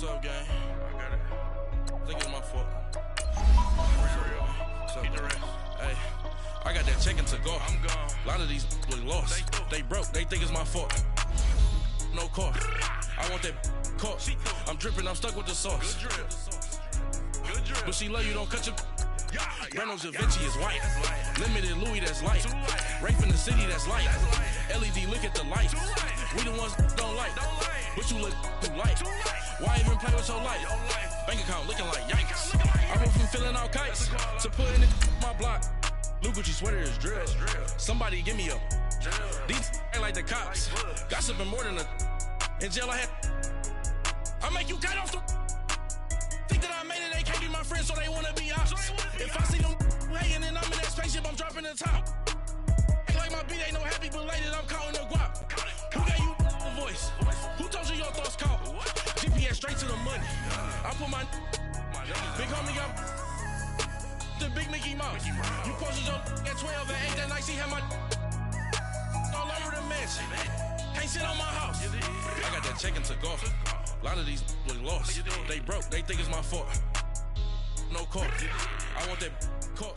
up, gang? I got it. I think it's my fault. Hey, I got that check to go. I'm gone. A lot of these was lost. They broke. They think it's my fault. No car. I want that car. I'm dripping. I'm stuck with the sauce. Good drip. But she love you. Don't cut your. Reynolds Da Vinci is white. Limited Louis, that's light. Rape in the city, that's light. LED, look at the lights. We the ones don't like. But you look too light. Why even play with your life? Bank account looking like yikes. I went from filling out kites to putting in my block. Blue Gucci sweater is drill. Somebody give me a. These ain't like the cops. Gossiping more than a. In jail I had. I make you cut off the. Think that I made it, they can't be my friends, so they wanna be ops. If I see them hanging and I'm in that spaceship, I'm dropping the top. Ain't like my beat ain't no happy belated, I'm counting the guap. Who gave you the voice? Who told you your thoughts count? GPS straight to the money. I put my big homie up the big Mickey Mouse. You posted your at 12 and 8 that night, she had my all over the mansion. Can't sit on my house. I got that check to go. A lot of these was lost. They broke. They think it's my fault. No car. I want that car.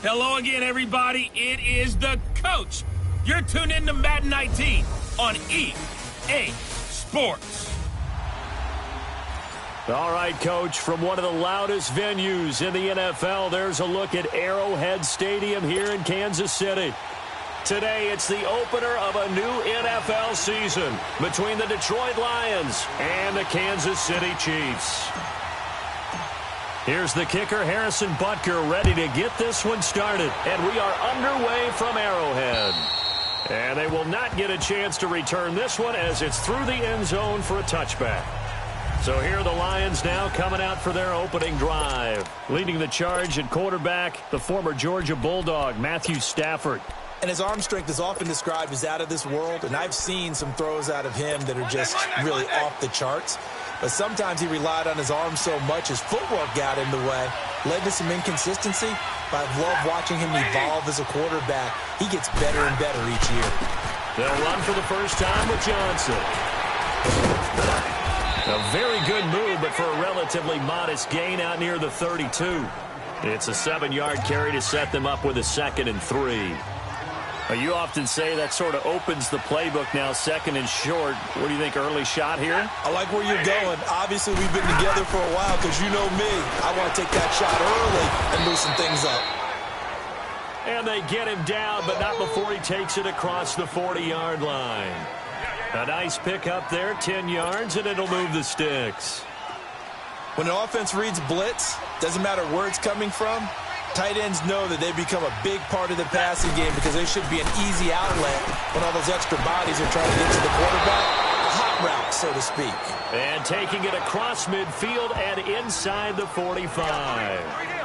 Hello again, everybody. It is the coach. You're tuned in to Madden 19 on EA Sports. All right, Coach, from one of the loudest venues in the NFL, there's a look at Arrowhead Stadium here in Kansas City. Today, it's the opener of a new NFL season between the Detroit Lions and the Kansas City Chiefs. Here's the kicker, Harrison Butker, ready to get this one started. And we are underway from Arrowhead. And they will not get a chance to return this one as it's through the end zone for a touchback. So here are the Lions now coming out for their opening drive. Leading the charge at quarterback, the former Georgia Bulldog, Matthew Stafford. And his arm strength is often described as out of this world, and I've seen some throws out of him that are just really off the charts. But sometimes he relied on his arm so much his footwork got in the way, led to some inconsistency. But I've loved watching him evolve as a quarterback. He gets better and better each year. They'll run for the first time with Johnson. A very good move, but for a relatively modest gain out near the 32. It's a 7-yard carry to set them up with a 2nd and 3. You often say that sort of opens the playbook now, 2nd and short. What do you think, early shot here? I like where you're going. Obviously, we've been together for a while because you know me. I want to take that shot early and loosen things up. And they get him down, but not before he takes it across the 40-yard line. A nice pick up there, 10 yards, and it'll move the sticks. When an offense reads blitz, doesn't matter where it's coming from, tight ends know that they become a big part of the passing game because they should be an easy outlet when all those extra bodies are trying to get to the quarterback. A hot route, so to speak. And taking it across midfield and inside the 45.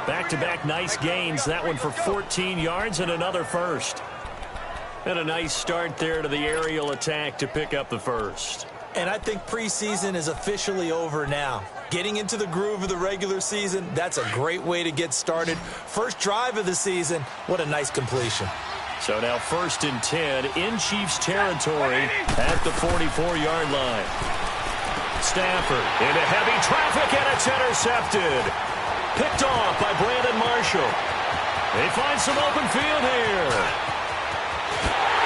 Back-to-back nice gains. That one for 14 yards and another first. And a nice start there to the aerial attack to pick up the first. And I think preseason is officially over now. Getting into the groove of the regular season, that's a great way to get started. First drive of the season, what a nice completion. So now 1st and 10 in Chiefs territory at the 44-yard line. Stafford into heavy traffic, and it's intercepted. Picked off by Brandon Marshall. They find some open field here.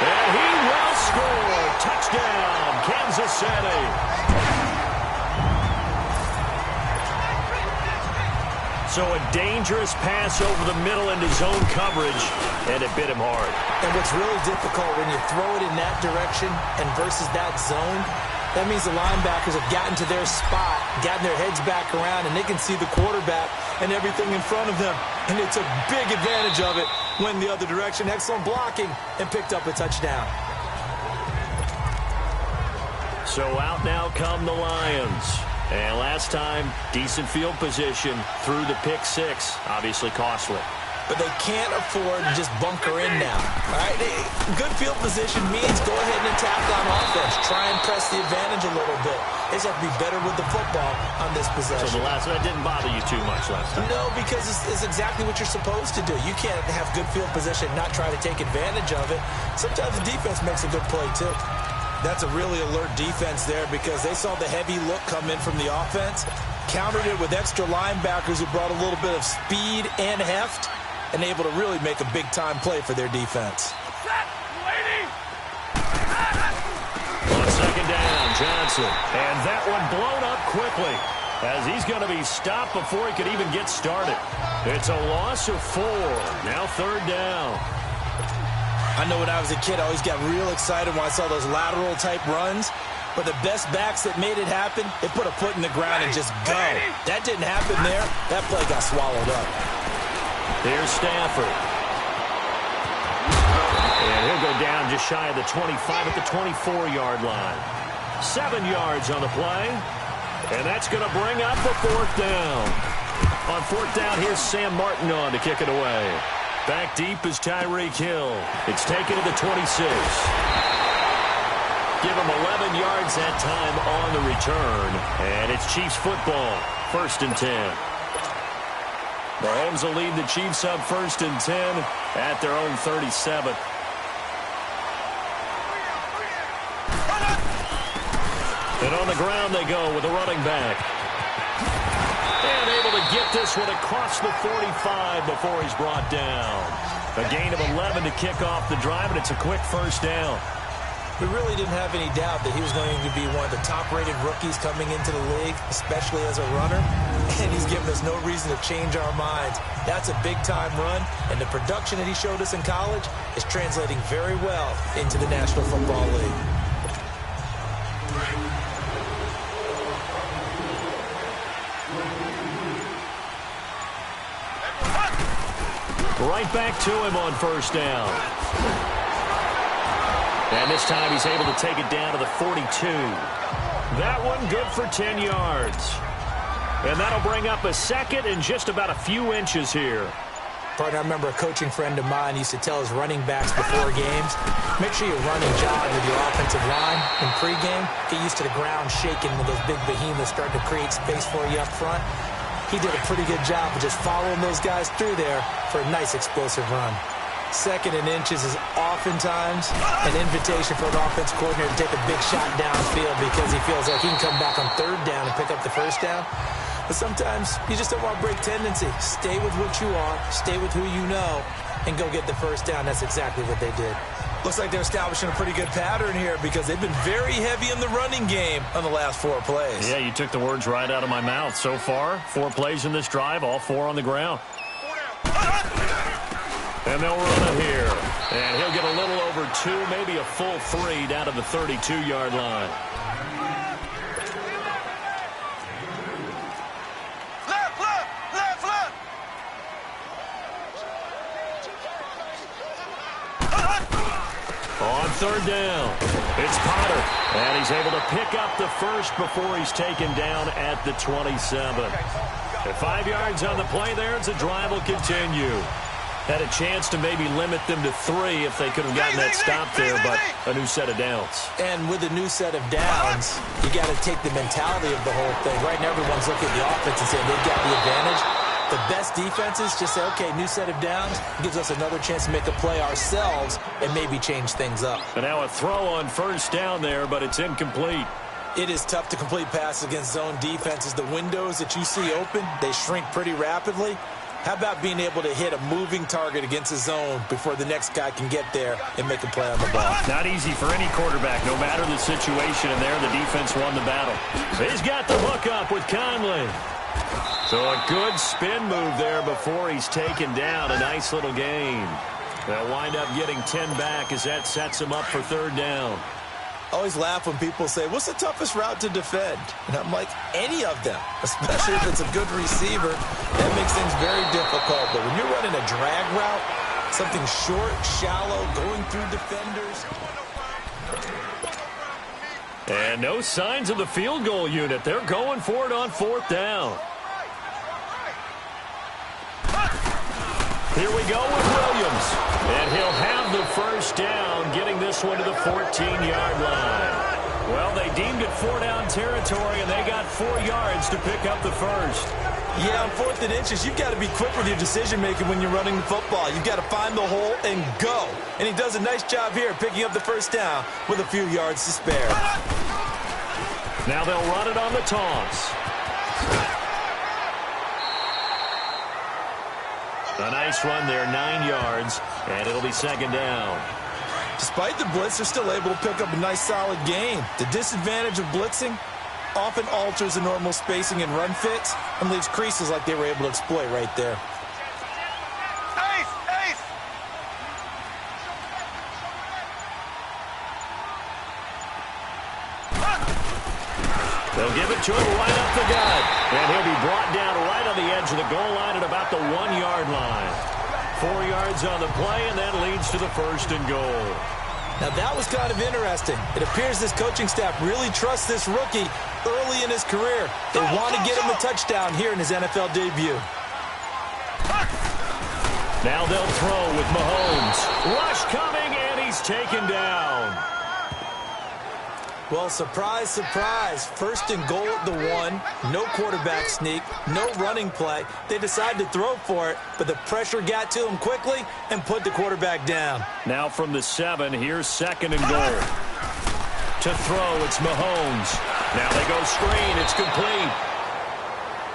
And he will score. Touchdown, Kansas City. So a dangerous pass over the middle into zone coverage, and it bit him hard. And what's really difficult when you throw it in that direction and versus that zone, that means the linebackers have gotten to their spot, gotten their heads back around, and they can see the quarterback and everything in front of them. And they took big advantage of it, went the other direction, excellent blocking, and picked up a touchdown. So out now come the Lions. And last time, decent field position through the pick 6, obviously costly. But they can't afford to just bunker in now. All right? Good field position means go ahead and attack on offense. Try and press the advantage a little bit. They just have to be better with the football on this possession. So that didn't bother you too much last time? No, because it's exactly what you're supposed to do. You can't have good field position and not try to take advantage of it. Sometimes the defense makes a good play, too. That's a really alert defense there because they saw the heavy look come in from the offense, countered it with extra linebackers who brought a little bit of speed and heft, and able to really make a big-time play for their defense. On second down, Johnson. And that one blown up quickly as he's going to be stopped before he could even get started. It's a loss of 4. Now third down. I know when I was a kid, I always got real excited when I saw those lateral-type runs. But the best backs that made it happen, they put a foot in the ground and just go. That didn't happen there. That play got swallowed up. Here's Stafford. And he'll go down just shy of the 25 at the 24-yard line. 7 yards on the play. And that's going to bring up the fourth down. On fourth down, here's Sam Martin on to kick it away. Back deep is Tyreek Hill. It's taken to the 26. Give him 11 yards that time on the return. And it's Chiefs football. 1st and 10. Mahomes will lead the Chiefs up 1st and 10 at their own 37. And on the ground they go with a running back. And able to get this one across the 45 before he's brought down. A gain of 11 to kick off the drive, and it's a quick first down. We really didn't have any doubt that he was going to be one of the top-rated rookies coming into the league, especially as a runner. And he's given us no reason to change our minds. That's a big-time run, and the production that he showed us in college is translating very well into the National Football League. Right back to him on first down. And this time he's able to take it down to the 42. That one good for 10 yards. And that'll bring up a second and just about a few inches here. Partner, I remember a coaching friend of mine used to tell his running backs before games, make sure you run and jog with your offensive line in pregame. Get used to the ground shaking when those big behemoths start to create space for you up front. He did a pretty good job of just following those guys through there for a nice explosive run. 2nd and inches is oftentimes an invitation for an offense coordinator to take a big shot downfield because he feels like he can come back on 3rd down and pick up the first down. But sometimes you just don't want to break tendency. Stay with what you are, stay with who you know, and go get the first down. That's exactly what they did. Looks like they're establishing a pretty good pattern here because they've been very heavy in the running game on the last 4 plays. Yeah, you took the words right out of my mouth. So far, 4 plays in this drive, all 4 on the ground. And they'll run it here. And he'll get a little over 2, maybe a full 3 down to the 32-yard line. On 3rd down, it's Potter. And he's able to pick up the first before he's taken down at the 27. At 5 yards on the play there, as the drive will continue. Had a chance to maybe limit them to 3 if they could have gotten that stop there, but a new set of downs. And with a new set of downs, you got to take the mentality of the whole thing. Right now, everyone's looking at the offense and saying they've got the advantage. The best defenses just say, okay, new set of downs gives us another chance to make a play ourselves and maybe change things up. And now a throw on first down there, but it's incomplete. It is tough to complete passes against zone defenses. The windows that you see open, they shrink pretty rapidly. How about being able to hit a moving target against a zone before the next guy can get there and make a play on the ball? Not easy for any quarterback, no matter the situation. And there, the defense won the battle. He's got the hook up with Conley. So a good spin move there before he's taken down. A nice little gain. They'll wind up getting 10 back as that sets him up for 3rd down. I always laugh when people say, what's the toughest route to defend? And I'm like, any of them, especially if it's a good receiver. That makes things very difficult. But when you're running a drag route, something short, shallow, going through defenders. And no signs of the field goal unit. They're going for it on 4th down. Here we go with Williams. And he'll have the first down, getting this one to the 14-yard line. Well, they deemed it 4-down territory, and they got 4 yards to pick up the first. Yeah, on 4th and inches, you've got to be quick with your decision-making when you're running the football. You've got to find the hole and go. And he does a nice job here picking up the first down with a few yards to spare. Now they'll run it on the toss. A nice run there, 9 yards, and it'll be second down. Despite the blitz, they're still able to pick up a nice, solid gain. The disadvantage of blitzing often alters the normal spacing and run fits and leaves creases like they were able to exploit right there. They'll give it to him right up the gut. And he'll be brought down right on the edge of the goal line at about the 1-yard line. 4 yards on the play, and that leads to the first and goal. Now, that was kind of interesting. It appears this coaching staff really trusts this rookie early in his career. They want to get him a touchdown here in his NFL debut. Now they'll throw with Mahomes. Rush coming, and he's taken down. Well, surprise, surprise. 1st and goal at the 1. No quarterback sneak. No running play. They decided to throw for it, but the pressure got to him quickly and put the quarterback down. Now from the 7, here's 2nd and goal. To throw, it's Mahomes. Now they go screen. It's complete.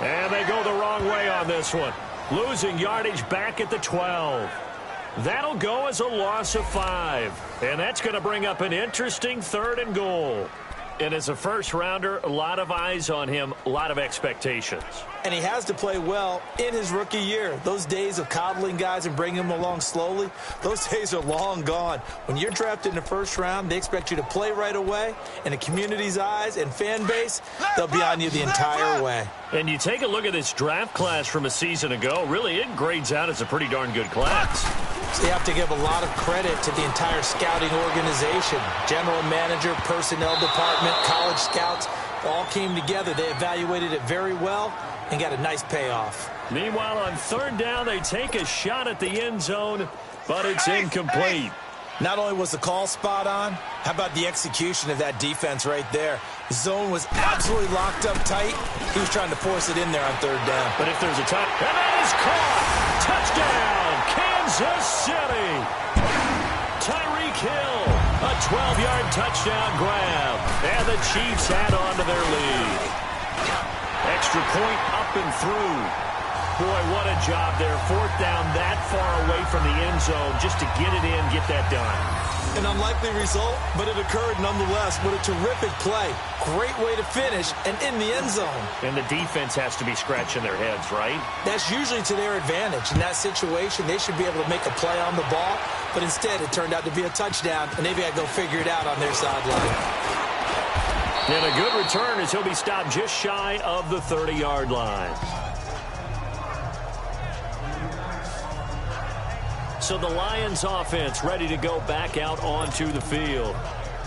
And they go the wrong way on this one. Losing yardage back at the 12. That'll go as a loss of 5. And that's going to bring up an interesting 3rd and goal. And as a first-rounder, a lot of eyes on him, a lot of expectations. And he has to play well in his rookie year. Those days of coddling guys and bringing them along slowly, those days are long gone. When you're drafted in the 1st round, they expect you to play right away. And the community's eyes and fan base, they'll be on you the entire way. And you take a look at this draft class from a season ago, really it grades out as a pretty darn good class. So you have to give a lot of credit to the entire scouting organization. General manager, personnel department, college scouts, all came together. They evaluated it very well and got a nice payoff. Meanwhile, on 3rd down, they take a shot at the end zone, but it's incomplete. Not only was the call spot on, how about the execution of that defense right there? The zone was absolutely locked up tight. He was trying to force it in there on 3rd down. But if there's a touch, and that is caught! Touchdown, Kansas City! Tyreek Hill, a 12-yard touchdown grab. And the Chiefs add on to their lead. Extra point up and through. Boy, what a job there. 4th down that far away from the end zone just to get it in, get that done. An unlikely result, but it occurred nonetheless. What a terrific play. Great way to finish and in the end zone. And the defense has to be scratching their heads, right? That's usually to their advantage. In that situation, they should be able to make a play on the ball, but instead it turned out to be a touchdown, and they've got to go figure it out on their sideline. And a good return as he'll be stopped just shy of the 30-yard line. So the Lions offense ready to go back out onto the field.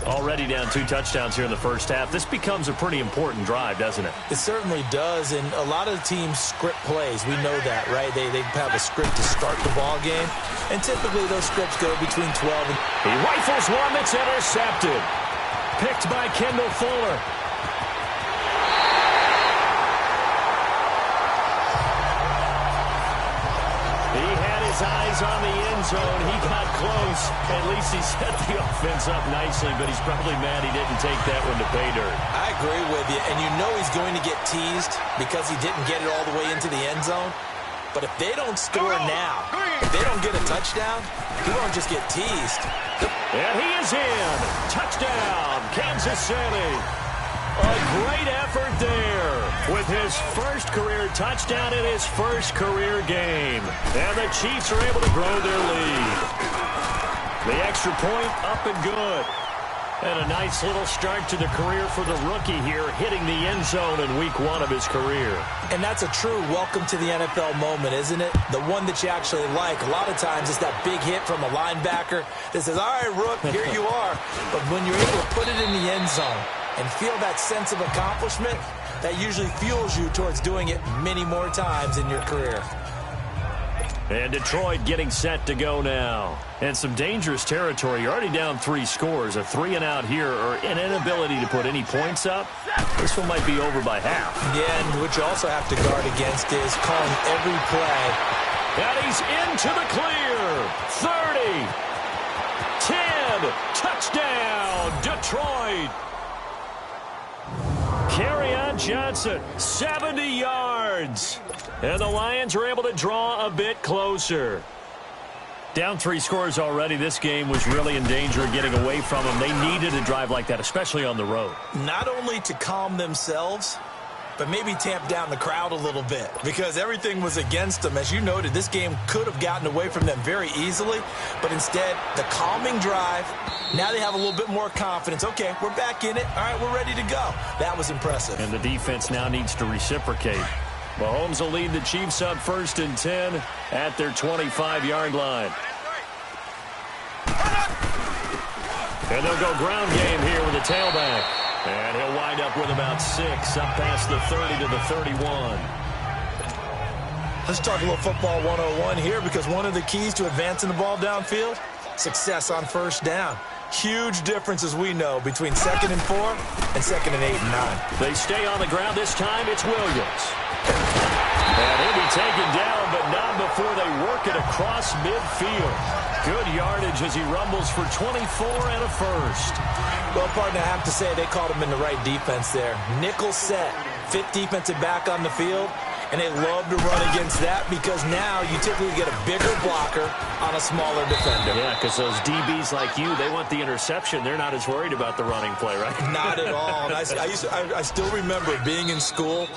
Already down 2 touchdowns here in the first half. This becomes a pretty important drive, doesn't it? It certainly does, and a lot of teams script plays. We know that, right? They have a script to start the ball game, and typically those scripts go between 12 and... He rifles one that's intercepted. Picked by Kendall Fuller. Eyes on the end zone. He got close. At least he set the offense up nicely, but he's probably mad he didn't take that one to pay dirt. I agree with you, and you know he's going to get teased because he didn't get it all the way into the end zone. But if they don't score now, if they don't get a touchdown, he won't just get teased. And he is in. Touchdown, Kansas City. A great effort there with his first career touchdown in his first career game. And the Chiefs are able to grow their lead. The extra point up and good. And a nice little start to the career for the rookie here, hitting the end zone in week 1 of his career. And that's a true welcome to the NFL moment, isn't it? The one that you actually like. A lot of times it's that big hit from a linebacker that says, all right, Rook, here you are. But when you're able to put it in the end zone and feel that sense of accomplishment, that usually fuels you towards doing it many more times in your career. And Detroit getting set to go now. And some dangerous territory. You're already down 3 scores. A 3-and-out here, or an inability to put any points up. This one might be over by half. Yeah, and what you also have to guard against is calling every play. And he's into the clear. 30. 10. Touchdown, Detroit. Kerryon Johnson, 70 yards. And the Lions are able to draw a bit closer. Down 3 scores already. This game was really in danger of getting away from them. They needed a drive like that, especially on the road. Not only to calm themselves, but maybe tamp down the crowd a little bit, because everything was against them. As you noted, this game could have gotten away from them very easily, but instead, the calming drive, now they have a little bit more confidence. Okay, we're back in it. All right, we're ready to go. That was impressive. And the defense now needs to reciprocate. Mahomes will lead the Chiefs up 1st and 10 at their 25-yard line. And they'll go ground game here with a tailback. And he'll wind up with about 6, up past the 30 to the 31. Let's talk a little football 101 here, because one of the keys to advancing the ball downfield, success on 1st down. Huge difference, as we know, between 2nd and 4 and 2nd and 8 and 9. They stay on the ground. This time it's Williams. And he'll be taken down, but not before they work it across midfield. Good yardage as he rumbles for 24 and a first. Well, partner, I have to say they called him in the right defense there. Nickel set, 5th defensive back on the field, and they love to run against that, because now you typically get a bigger blocker on a smaller defender. Yeah, because those DBs like you, they want the interception. They're not as worried about the running play, right? Not at all. And I still remember being in school,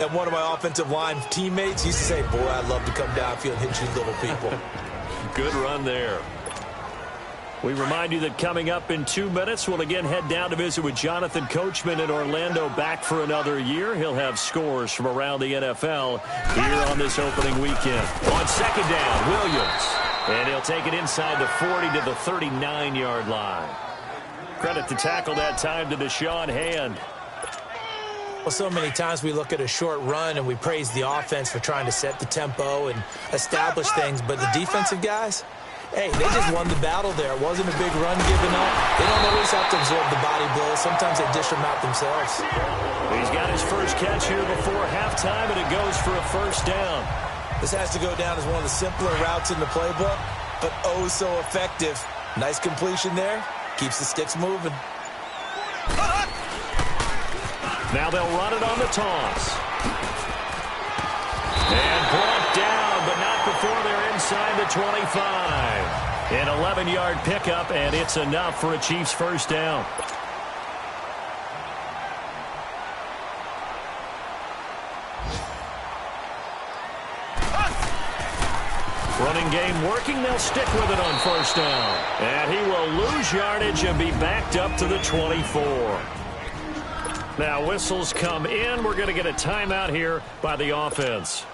and one of my offensive line teammates used to say, boy, I'd love to come downfield and hit you little people. Good run there. We remind you that coming up in 2 minutes, we'll again head down to visit with Jonathan Coachman in Orlando, back for another year. He'll have scores from around the NFL here on this opening weekend. On 2nd down, Williams. And he'll take it inside the 40 to the 39-yard line. Credit to tackle that time to Deshaun Hand. Well, so many times we look at a short run and we praise the offense for trying to set the tempo and establish things, but the defensive guys, hey, they just won the battle there. It wasn't a big run given up. They don't always have to absorb the body blows. Sometimes they dish them out themselves. He's got his first catch here before halftime, and it goes for a 1st down. This has to go down as one of the simpler routes in the playbook, but oh so effective. Nice completion there. Keeps the sticks moving. Now they'll run it on the toss. And brought down, but not before they're inside the 25. An 11-yard pickup, and it's enough for a Chiefs 1st down. Running game working. They'll stick with it on 1st down. And he will lose yardage and be backed up to the 24. Now whistles come in. We're going to get a timeout here by the offense,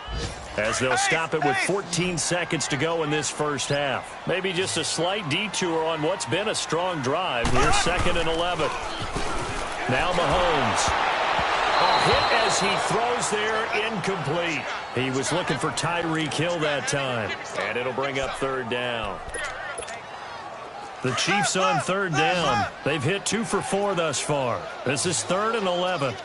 as they'll stop it with 14 seconds to go in this 1st half. Maybe just a slight detour on what's been a strong drive. Here's 2nd and 11. Now Mahomes. A hit as he throws there, incomplete. He was looking for Tyreek Hill that time. And it'll bring up 3rd down. The Chiefs on 3rd down. They've hit 2 for 4 thus far. This is 3rd and 11.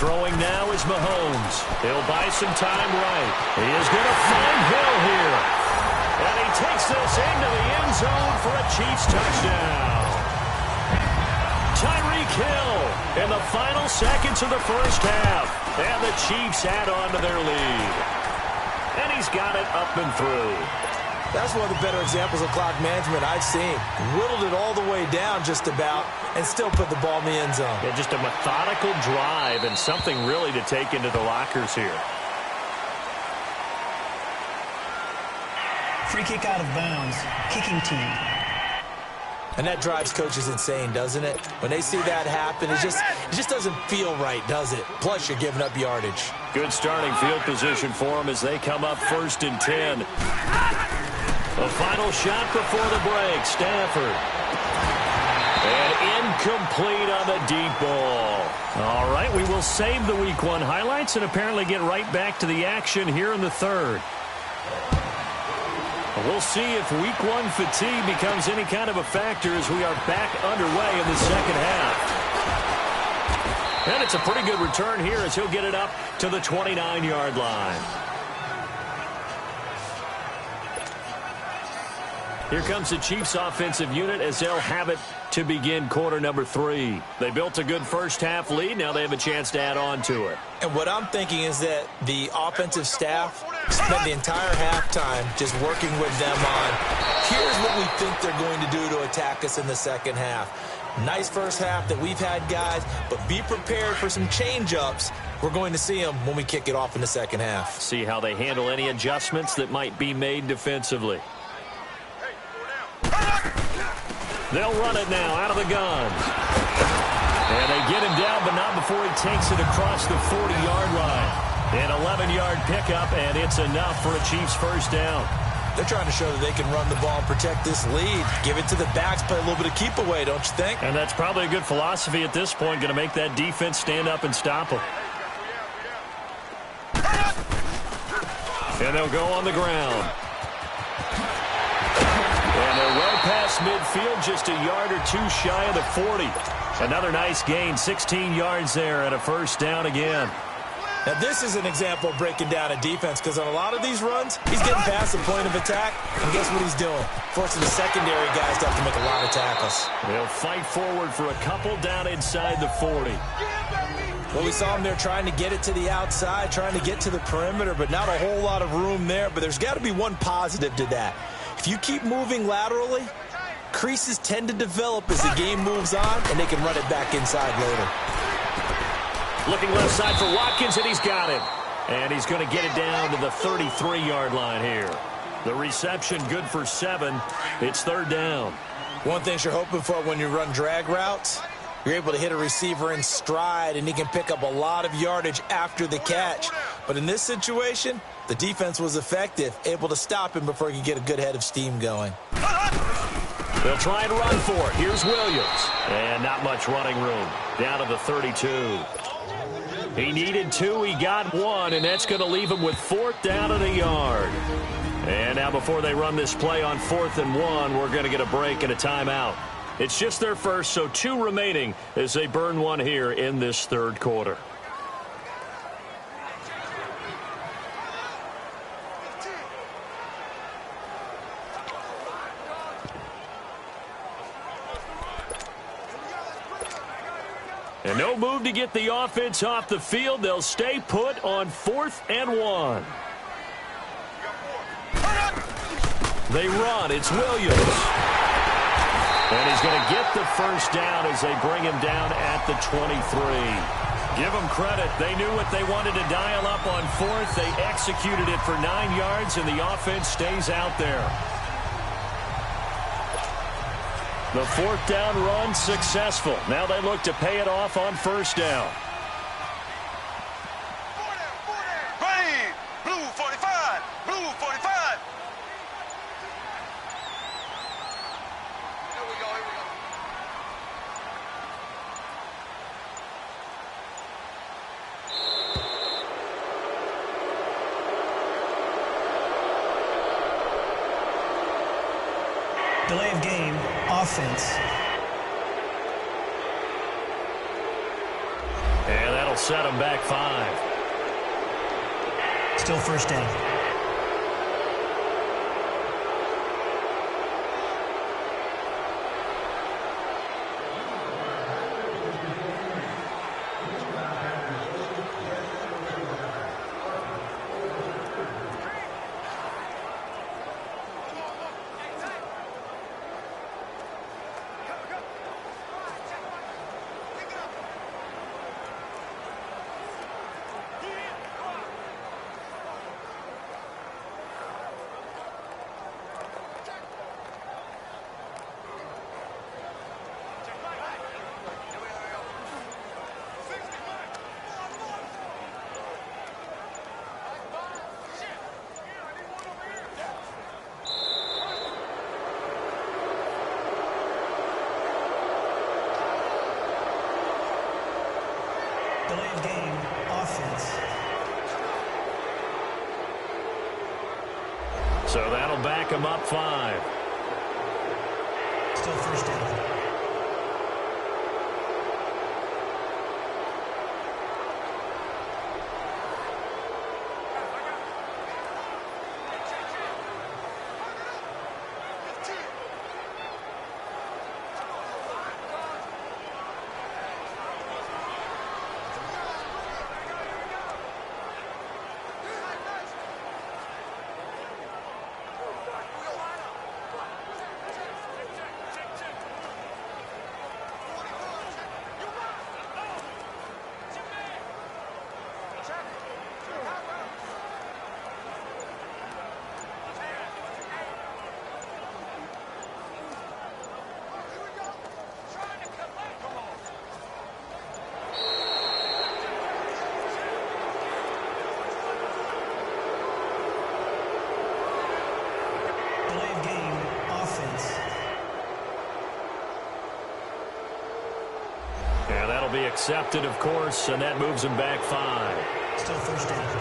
Throwing now is Mahomes. He'll buy some time right. He is going to find Hill here. And he takes this into the end zone for a Chiefs touchdown. Tyreek Hill in the final seconds of the 1st half. And the Chiefs add on to their lead. And he's got it up and through. That's one of the better examples of clock management I've seen. Whittled it all the way down just about and still put the ball in the end zone. Yeah, just a methodical drive and something really to take into the lockers here. Free kick out of bounds. Kicking team. And that drives coaches insane, doesn't it? When they see that happen, it just doesn't feel right, does it? Plus, you're giving up yardage. Good starting field position for them as they come up 1st and 10. The final shot before the break. Stafford. And Incomplete on the deep ball. All right, we will save the Week 1 highlights and apparently get right back to the action here in the third. We'll see if Week 1 fatigue becomes any kind of a factor as we are back underway in the second half. And it's a pretty good return here as he'll get it up to the 29-yard line. Here comes the Chiefs offensive unit as they'll have it to begin quarter number 3. They built a good first half lead. Now they have a chance to add on to it. And what I'm thinking is that the offensive staff spent the entire halftime just working with them on, here's what we think they're going to do to attack us in the second half. Nice first half that we've had, guys, but be prepared for some change-ups. We're going to see them when we kick it off in the second half. See how they handle any adjustments that might be made defensively. They'll run it now out of the gun. And they get him down, but not before he takes it across the 40-yard line. An 11-yard pickup, and it's enough for a Chiefs first down. They're trying to show that they can run the ball and protect this lead. Give it to the backs, play a little bit of keep away, don't you think? And that's probably a good philosophy at this point, going to make that defense stand up and stop them. And they'll go on the ground. And they're well past midfield, just a yard or two shy of the 40. Another nice gain, 16 yards there and a first down again. Now, this is an example of breaking down a defense because on a lot of these runs, he's getting past the point of attack, and guess what he's doing? Forcing the secondary guys to have to make a lot of tackles. They'll fight forward for a couple down inside the 40. Well, we saw him there trying to get it to the outside, trying to get to the perimeter, but not a whole lot of room there. But there's got to be one positive to that. If you keep moving laterally, creases tend to develop as the game moves on, and they can run it back inside later. Looking left side for Watkins, and he's got him. And he's going to get it down to the 33-yard line here. The reception good for 7. It's third down. One thing you're hoping for when you run drag routes, you're able to hit a receiver in stride, and he can pick up a lot of yardage after the catch. But in this situation, the defense was effective, able to stop him before he could get a good head of steam going. They'll try and run for it. Here's Williams. And not much running room. Down to the 32. He needed 2, he got 1, and that's going to leave him with 4th down and a yard. And now before they run this play on 4th and 1, we're going to get a break and a timeout. It's just their first, so 2 remaining as they burn 1 here in this third quarter. And no move to get the offense off the field. They'll stay put on 4th and 1. They run. It's Williams. And he's going to get the first down as they bring him down at the 23. Give them credit. They knew what they wanted to dial up on 4th. They executed it for 9 yards, and the offense stays out there. The 4th down run successful. Now they look to pay it off on first down. Green, blue 45, blue 45. Here we go, here we go. Delay of game, offense. And that'll set them back 5. Still first down. Delay of game, offense. So that'll back him up 5. Still first down. Delay of game, offense. Yeah, that'll be accepted, of course, and that moves him back 5. Still first down.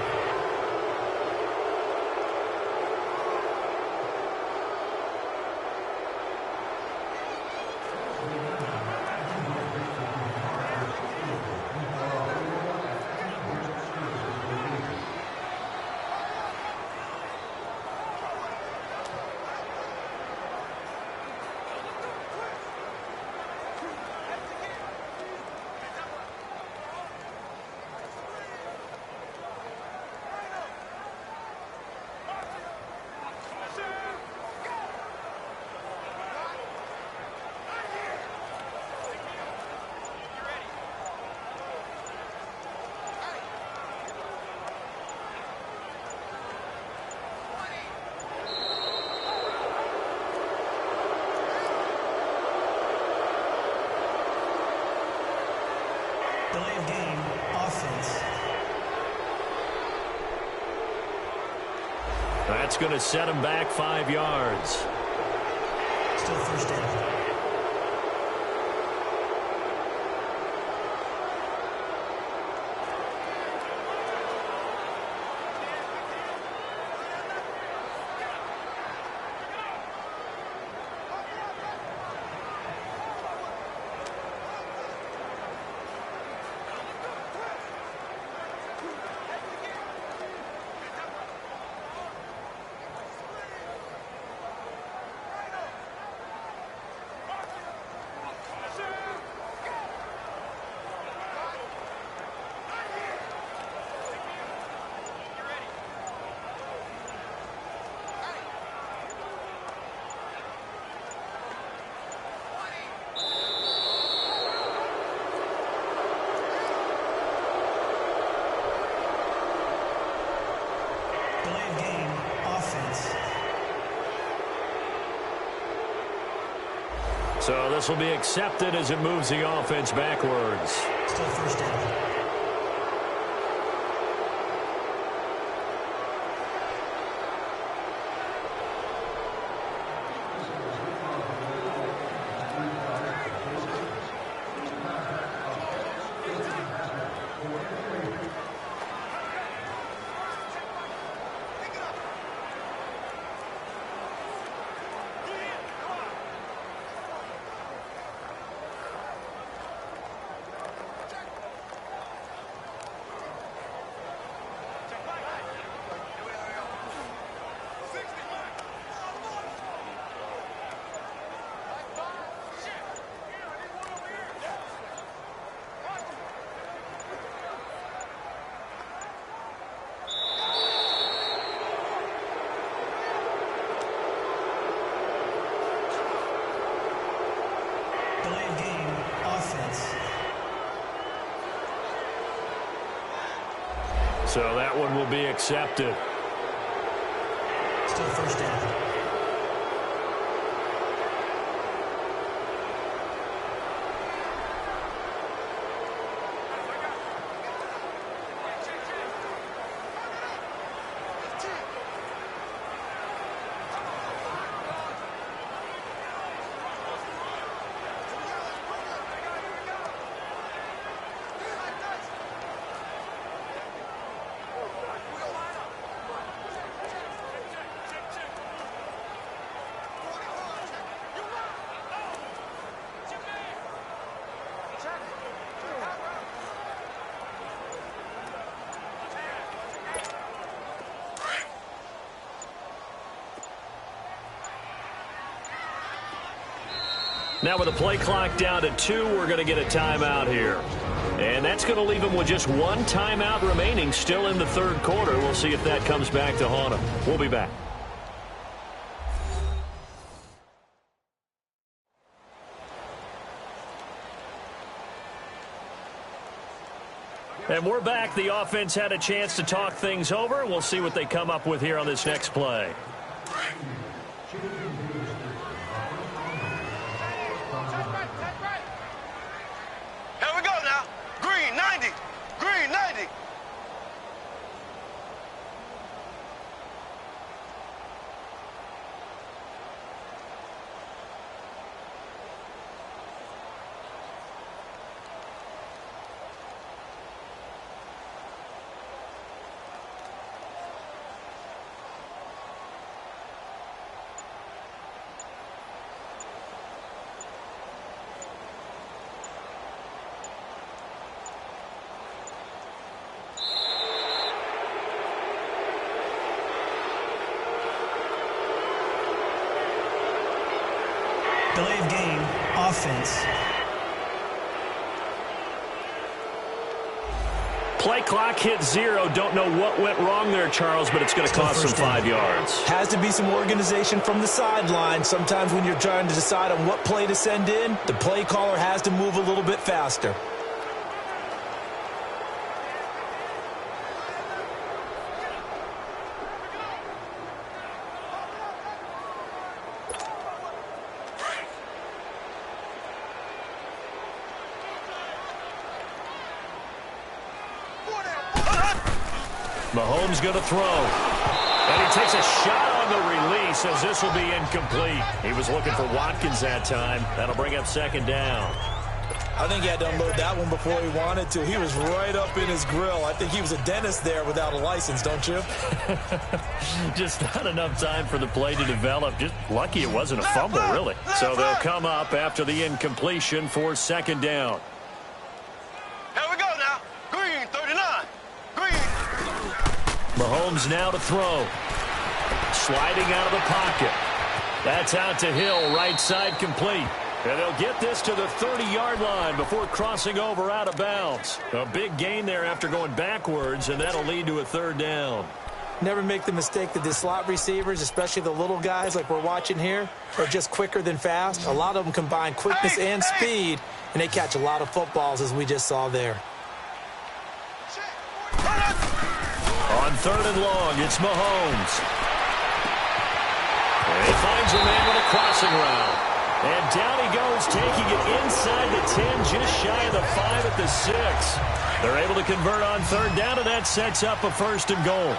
Delay of game, offense. That's going to set him back 5 yards. Still first down. Delay of game, offense. So this will be accepted as it moves the offense backwards. Still first down. Delay of game, offense. So that one will be accepted. Still first down. Now with the play clock down to 2, we're going to get a timeout here. And that's going to leave them with just one timeout remaining still in the third quarter. We'll see if that comes back to haunt them. We'll be back. And we're back. The offense had a chance to talk things over. We'll see what they come up with here on this next play. Here we go now. Green 90. Green 90. Delay of game, offense. Play clock hit 0. Don't know what went wrong there, Charles, but it's going to cost them 5 yards. Has to be some organization from the sideline. Sometimes when you're trying to decide on what play to send in, the play caller has to move a little bit faster. Mahomes going to throw. And he takes a shot on the release as this will be incomplete. He was looking for Watkins that time. That'll bring up second down. I think he had to unload that one before he wanted to. He was right up in his grill. I think he was a dentist there without a license, don't you? Just not enough time for the play to develop. Just lucky it wasn't a fumble, really. So they'll come up after the incompletion for second down. Here we go now. Green 39. Green. Mahomes now to throw. Sliding out of the pocket. That's out to Hill, right side complete. And they'll get this to the 30-yard line before crossing over out of bounds. A big gain there after going backwards, and that'll lead to a third down. Never make the mistake that the slot receivers, especially the little guys like we're watching here, are just quicker than fast. A lot of them combine quickness and speed, and they catch a lot of footballs, as we just saw there. On third and long, it's Mahomes. And he finds a man with a crossing route. And down he goes, taking it inside the 10, just shy of the 5 at the 6. They're able to convert on third down, and that sets up a first and goal.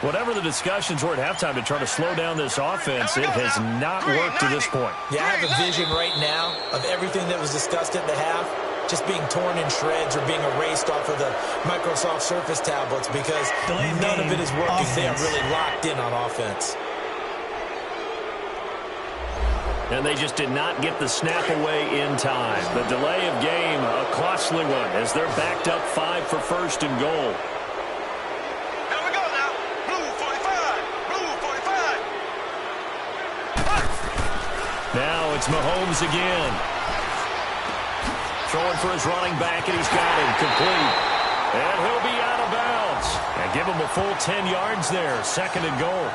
Whatever the discussions were at halftime to try to slow down this offense, it has not worked to this point. Yeah, I have a vision right now of everything that was discussed at the half just being torn in shreds or being erased off of the Microsoft Surface tablets because none of it is working. They are really locked in on offense. And they just did not get the snap away in time. The delay of game, a costly one, as they're backed up 5 for first and goal. Here we go now. Blue 45. Blue 45. Now it's Mahomes again. Throwing for his running back, and he's got him complete. And he'll be out of bounds. And give him a full 10 yards there, second and goal.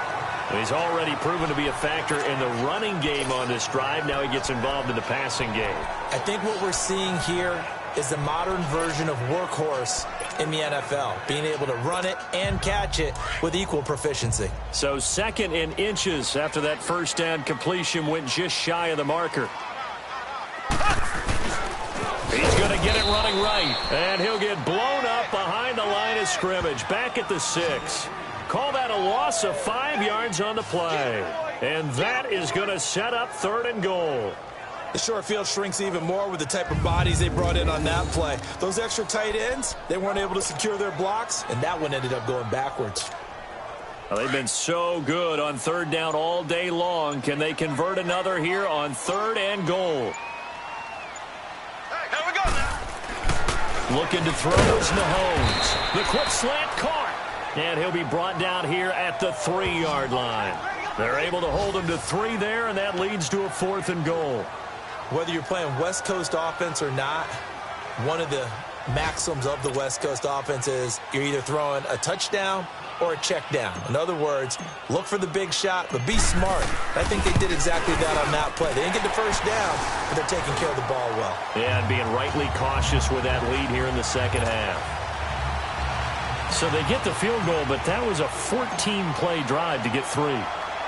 He's already proven to be a factor in the running game on this drive. Now he gets involved in the passing game. I think what we're seeing here is the modern version of workhorse in the NFL, being able to run it and catch it with equal proficiency. So second and inches after that first down completion went just shy of the marker. He's going to get it running right, and he'll get blown up behind the line of scrimmage, back at the 6. Call that a loss of 5 yards on the play. And that is going to set up third and goal. The short field shrinks even more with the type of bodies they brought in on that play. Those extra tight ends, they weren't able to secure their blocks, and that one ended up going backwards. Well, they've been so good on third down all day long. Can they convert another here on third and goal? Here we go. Looking to throw is Mahomes. The quick slant caught. And he'll be brought down here at the 3-yard line. They're able to hold him to 3 there, and that leads to a 4th and goal. Whether you're playing West Coast offense or not, one of the maxims of the West Coast offense is you're either throwing a touchdown or a check down. In other words, look for the big shot, but be smart. I think they did exactly that on that play. They didn't get the first down, but they're taking care of the ball well. Yeah, and being rightly cautious with that lead here in the second half. So they get the field goal, but that was a 14-play drive to get 3.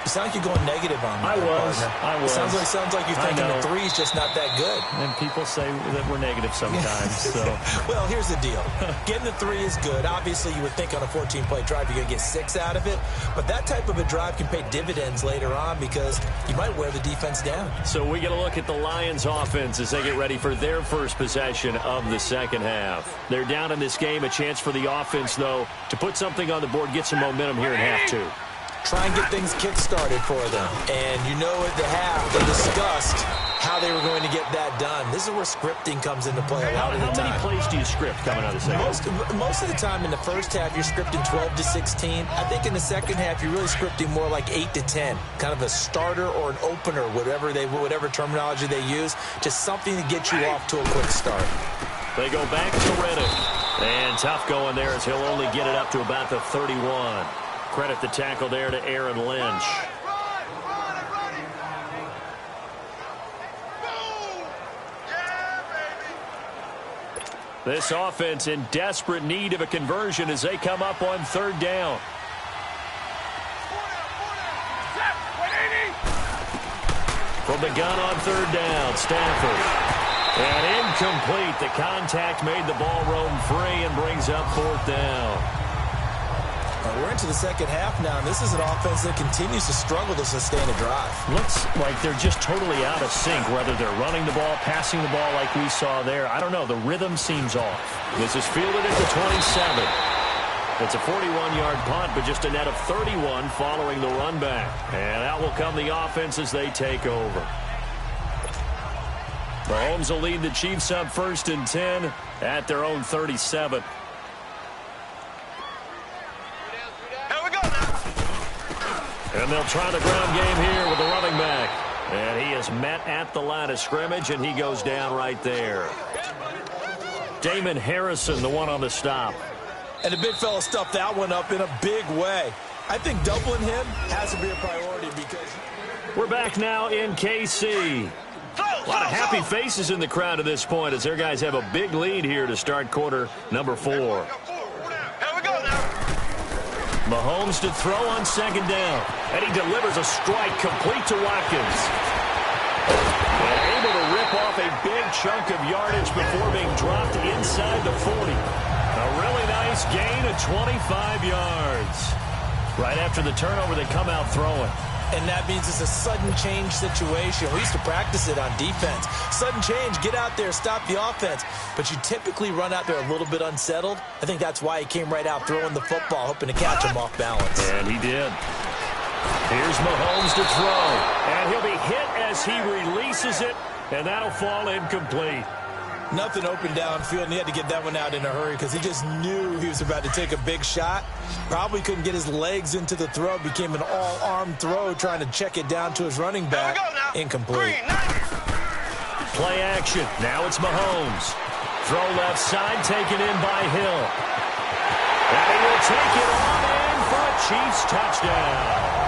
You sound like you're going negative on me. I was. It sounds like you're thinking the 3's just not that good. And people say that we're negative sometimes. So. Well, here's the deal. Getting the 3 is good. Obviously, you would think on a 14-play drive you're going to get 6 out of it. But that type of a drive can pay dividends later on because you might wear the defense down. So we get a look at the Lions offense as they get ready for their first possession of the second half. They're down in this game. A chance for the offense, though, to put something on the board, get some momentum here in half 2. Try and get things kick-started for them. And you know at the half, they discussed how they were going to get that done. This is where scripting comes into play a lot of the time. How many plays do you script coming out of the second half? Most of the time in the first half, you're scripting 12 to 16. I think in the second half, you're really scripting more like 8 to 10. Kind of a starter or an opener, whatever terminology they use. Just something to get you off to a quick start. They go back to Reddick. And tough going there as he'll only get it up to about the 31. Credit the tackle there to Aaron Lynch. This offense in desperate need of a conversion as they come up on 3rd down. From the gun on 3rd down, Stafford. And incomplete. The contact made the ball roam free and brings up 4th down. We're into the second half now, and this is an offense that continues to struggle to sustain a drive. Looks like they're just totally out of sync, whether they're running the ball, passing the ball like we saw there. I don't know. The rhythm seems off. This is fielded at the 27. It's a 41-yard punt, but just a net of 31 following the run back. And out will come the offense as they take over. Mahomes will lead the Chiefs up 1st and 10 at their own 37. And they'll try the ground game here with the running back. And he is met at the line of scrimmage, and he goes down right there. Damon Harrison, the one on the stop. And the big fella stuffed that one up in a big way. I think doubling him has to be a priority because... We're back now in KC. A lot of happy faces in the crowd at this point as their guys have a big lead here to start quarter number 4. Mahomes to throw on 2nd down. And he delivers a strike complete to Watkins. And able to rip off a big chunk of yardage before being dropped inside the 40. A really nice gain of 25 yards. Right after the turnover, they come out throwing. And that means it's a sudden change situation. We used to practice it on defense. Sudden change, get out there, stop the offense. But you typically run out there a little bit unsettled. I think that's why he came right out throwing the football, hoping to catch him off balance. And he did. Here's Mahomes to throw. And he'll be hit as he releases it. And that'll fall incomplete. Nothing open downfield, and he had to get that one out in a hurry because he just knew he was about to take a big shot. Probably couldn't get his legs into the throw. Became an all-arm throw trying to check it down to his running back. Incomplete. Play action. Now it's Mahomes. Throw left side, taken in by Hill. And he will take it on in for a Chiefs touchdown.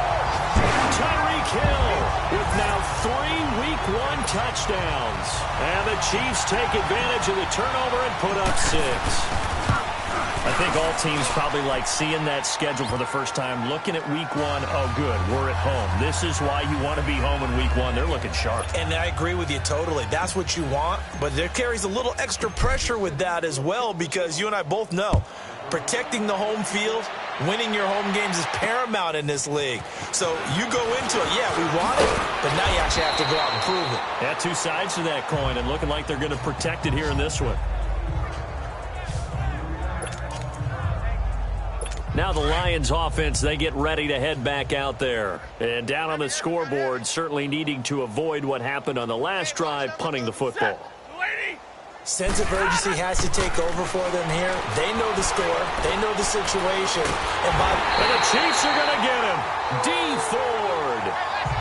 Tyreek Hill with now 3 Week 1 touchdowns. And the Chiefs take advantage of the turnover and put up 6. I think all teams probably like seeing that schedule for the first time, looking at Week 1. Oh, good, we're at home. This is why you want to be home in Week 1. They're looking sharp. And I agree with you totally. That's what you want. But there carries a little extra pressure with that as well because you and I both know protecting the home field, winning your home games is paramount in this league. So you go into it, yeah, we want it, but now you actually have to go out and prove it. Yeah, 2 sides to that coin, and looking like they're going to protect it here in this one. Now the Lions offense, they get ready to head back out there. And down on the scoreboard, certainly needing to avoid what happened on the last drive, punting the football. Sense of urgency has to take over for them here. They know the score. They know the situation. And the Chiefs are going to get him. D. Ford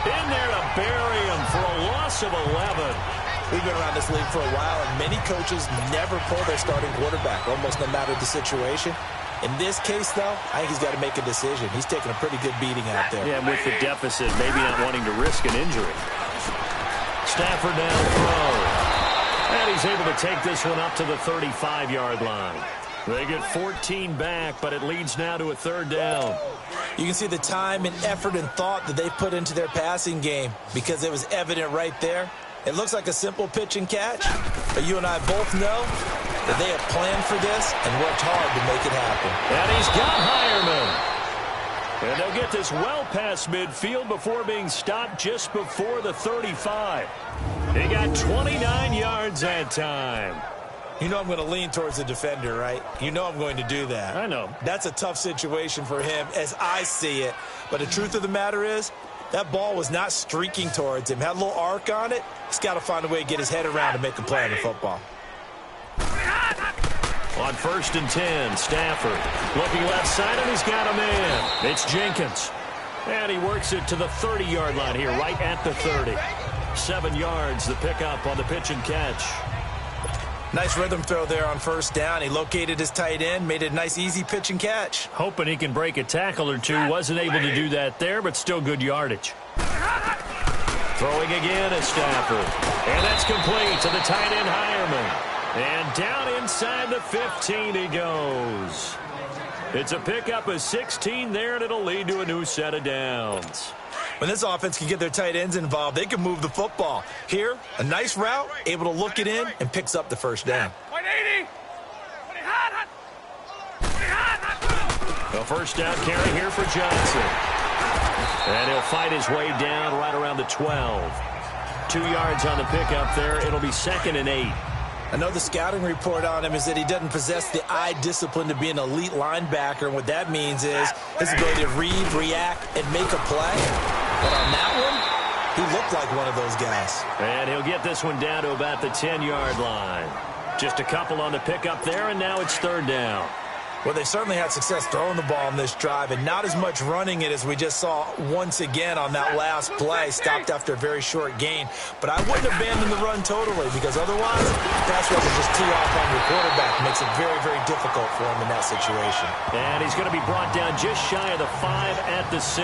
in there to bury him for a loss of 11. We've been around this league for a while, and many coaches never pull their starting quarterback, almost no matter the situation. In this case, though, I think he's got to make a decision. He's taking a pretty good beating out there. Yeah, and with the deficit, maybe not wanting to risk an injury. Stafford down throw. And he's able to take this one up to the 35-yard line. They get 14 back, but it leads now to a 3rd down. You can see the time and effort and thought that they put into their passing game because it was evident right there. It looks like a simple pitch and catch, but you and I both know that they have planned for this and worked hard to make it happen. And he's got Hireman. And they'll get this well past midfield before being stopped just before the 35. He got 29 yards that time. You know I'm going to lean towards the defender, right? You know I'm going to do that. I know. That's a tough situation for him as I see it. But the truth of the matter is, that ball was not streaking towards him. Had a little arc on it. He's got to find a way to get his head around to make a play on the football. On 1st and 10, Stafford looking left side, and he's got a man. It's Jenkins. And he works it to the 30-yard line here, right at the 30. 7 yards, the pickup on the pitch and catch. Nice rhythm throw there on 1st down. He located his tight end, made it a nice, easy pitch and catch. Hoping he can break a tackle or two. Wasn't able to do that there, but still good yardage. Throwing again is Stafford. And that's complete to the tight end, Hireman. And down inside the 15 he goes. It's a pickup of 16 there, and it'll lead to a new set of downs. When this offense can get their tight ends involved, they can move the football. Here, a nice route, able to look it in, and picks up the 1st down. A 1st down carry here for Johnson. And he'll fight his way down right around the 12. 2 yards on the pickup there. It'll be 2nd and 8. I know the scouting report on him is that he doesn't possess the eye discipline to be an elite linebacker. And what that means is his ability to read, react, and make a play. But on that one, he looked like one of those guys. And he'll get this one down to about the 10-yard line. Just a couple on the pickup there, and now it's 3rd down. Well, they certainly had success throwing the ball in this drive, and not as much running it as we just saw once again on that last play. Stopped after a very short gain. But I wouldn't abandon the run totally, because otherwise, pass rush will just tee off on your quarterback. Makes it very, very difficult for him in that situation. And he's going to be brought down just shy of the 5 at the 6.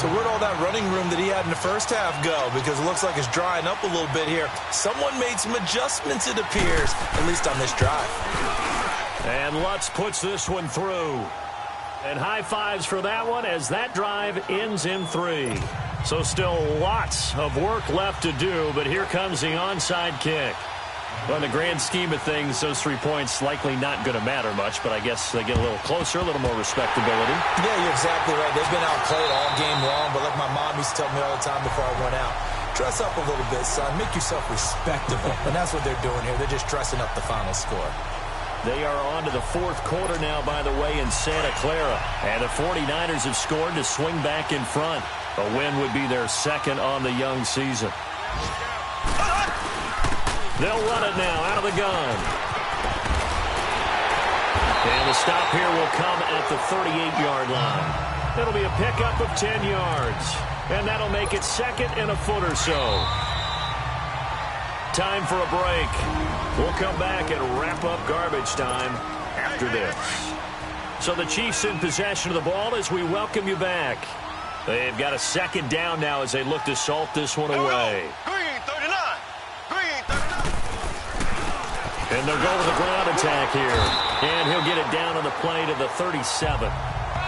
So where'd all that running room that he had in the 1st half go? Because it looks like it's drying up a little bit here. Someone made some adjustments, it appears, at least on this drive. And Lutz puts this one through. And high fives for that one as that drive ends in 3. So still lots of work left to do, but here comes the onside kick. Well, in the grand scheme of things, those 3 points likely not going to matter much, but I guess they get a little closer, a little more respectability. Yeah, you're exactly right. They've been outplayed all game long, but like my mom used to tell me all the time before I went out, dress up a little bit, son. Make yourself respectable. And that's what they're doing here. They're just dressing up the final score. They are on to the 4th quarter now, by the way, in Santa Clara. And the 49ers have scored to swing back in front. A win would be their 2nd on the young season. They'll run it now out of the gun. And the stop here will come at the 38-yard line. It'll be a pickup of 10 yards. And that'll make it 2nd and a foot or so. Time for a break. We'll come back and wrap up garbage time after this. So the Chiefs in possession of the ball as we welcome you back. They've got a 2nd down now as they look to salt this one away. Green 39. Green 39. And they'll go to the ground attack here. And he'll get it down on the play to the 37.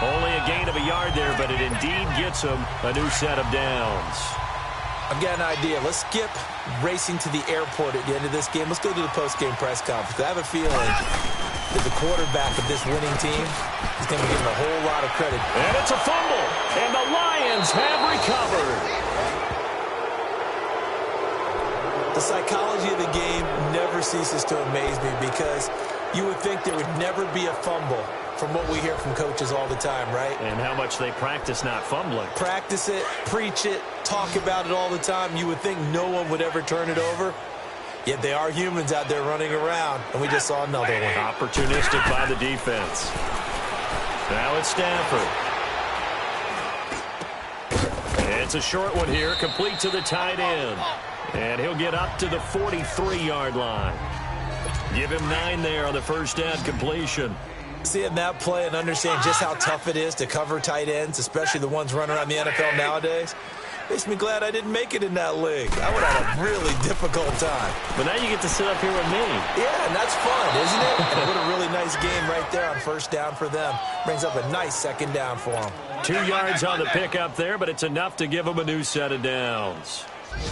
Only a gain of a yard there, but it indeed gets him a new set of downs. I've got an idea. Let's skip racing to the airport at the end of this game. Let's go to the post-game press conference. I have a feeling that the quarterback of this winning team is going to give him a whole lot of credit. And it's a fumble. And the Lions have recovered. The psychology of the game never ceases to amaze me because you would think there would never be a fumble from what we hear from coaches all the time, right? And how much they practice not fumbling. Practice it, preach it, talk about it all the time. You would think no one would ever turn it over. Yet they are humans out there running around, and we just saw another one. Opportunistic by the defense. Now it's Stafford. It's a short one here, complete to the tight end. And he'll get up to the 43-yard line. Give him 9 there on the first down completion. Seeing that play and understand just how tough it is to cover tight ends, especially the ones running around the NFL nowadays, makes me glad I didn't make it in that league. I would have had a really difficult time. But now you get to sit up here with me. Yeah, and that's fun, isn't it? And what a really nice game right there on first down for them. Brings up a nice second down for them. 2 yards on the pickup there, but it's enough to give them a new set of downs.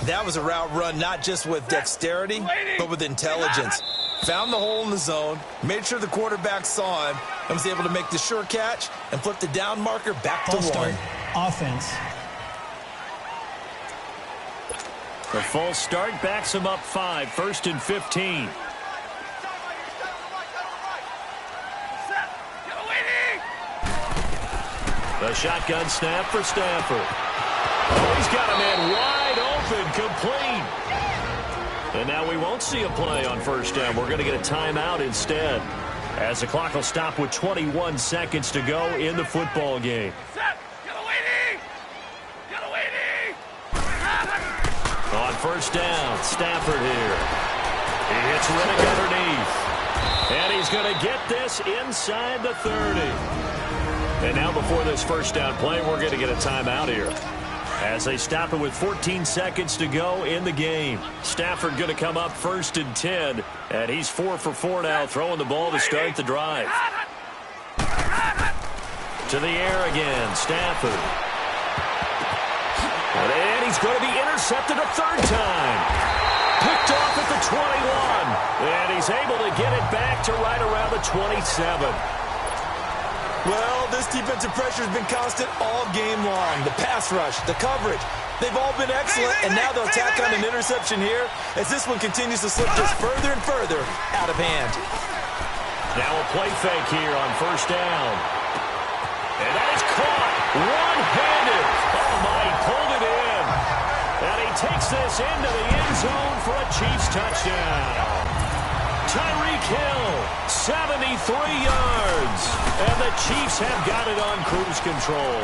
That was a route run not just with dexterity, but with intelligence. Found the hole in the zone, made sure the quarterback saw him, and was able to make the sure catch and flip the down marker back to 1. Offense. The false start backs him up 5, 1st and 15. The shotgun snap for Stafford. Oh, he's got a man wide open, complete. And now we won't see a play on first down. We're going to get a timeout instead, as the clock will stop with 21 seconds to go in the football game. On first down, Stafford here. He hits Riddick underneath. And he's going to get this inside the 30. And now before this first down play, we're going to get a timeout here, as they stop it with 14 seconds to go in the game. Stafford going to come up 1st and 10, and he's 4 for 4 now, throwing the ball to start the drive. To the air again, Stafford. And he's going to be intercepted a 3rd time. Picked off at the 21, and he's able to get it back to right around the 27. Well, this defensive pressure has been constant all game long. The pass rush, the coverage, they've all been excellent, and now they'll tack on an interception here as this one continues to slip just further and further out of hand. Now a play fake here on first down. And that is caught one-handed. Oh, my, he pulled it in. And he takes this into the end zone for a Chiefs touchdown. Tyreek Hill, 73 yards. And the Chiefs have got it on cruise control.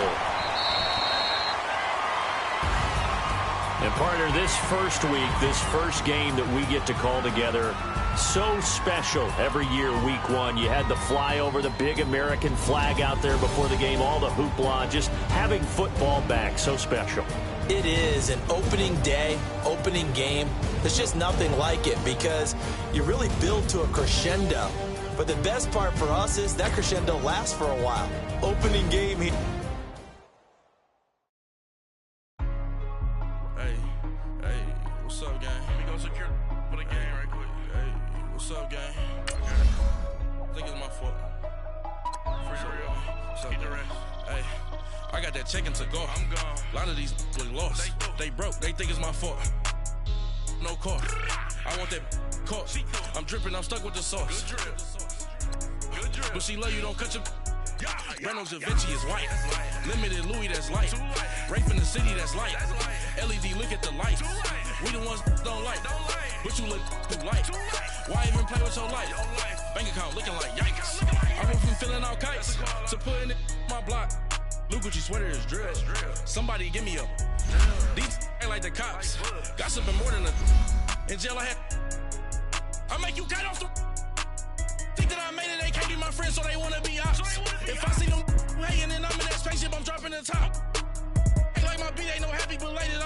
And partner, this first week, this first game that we get to call together, so special every year, week 1. You had the flyover, the big American flag out there before the game, all the hoopla, just having football back, so special. It is an opening day, opening game. There's just nothing like it because you really build to a crescendo. But the best part for us is that crescendo lasts for a while. Opening game here. Hey, what's up, gang? Let me go secure for the game right quick. Hey, what's up, gang? I think it's my fault. For real. Keep the rest. Hey, I got that chicken to go. I'm gone. A lot of these look lost. They broke. They think it's my fault. No car. I want that caught. I'm dripping. I'm stuck with the sauce. Good drip. But she love you. Don't cut your. Reynolds Da Vinci is white. Limited Louis, that's light. Rape in the city, that's light. LED, look at the lights. We the ones don't like. But you look too light. Why even play with your life? Bank account looking like yikes. I went from filling out kites to putting it in my block. Blue Gucci sweater is drill. Somebody give me a. These ain't like the cops. Gossiping more than a. In jail I had. I make you cut off the. Think that I made it, they can't be my friends, so they wanna be ops. If I see them hating and I'm in that spaceship, I'm dropping the top. Ain't like my beat ain't no happy, but later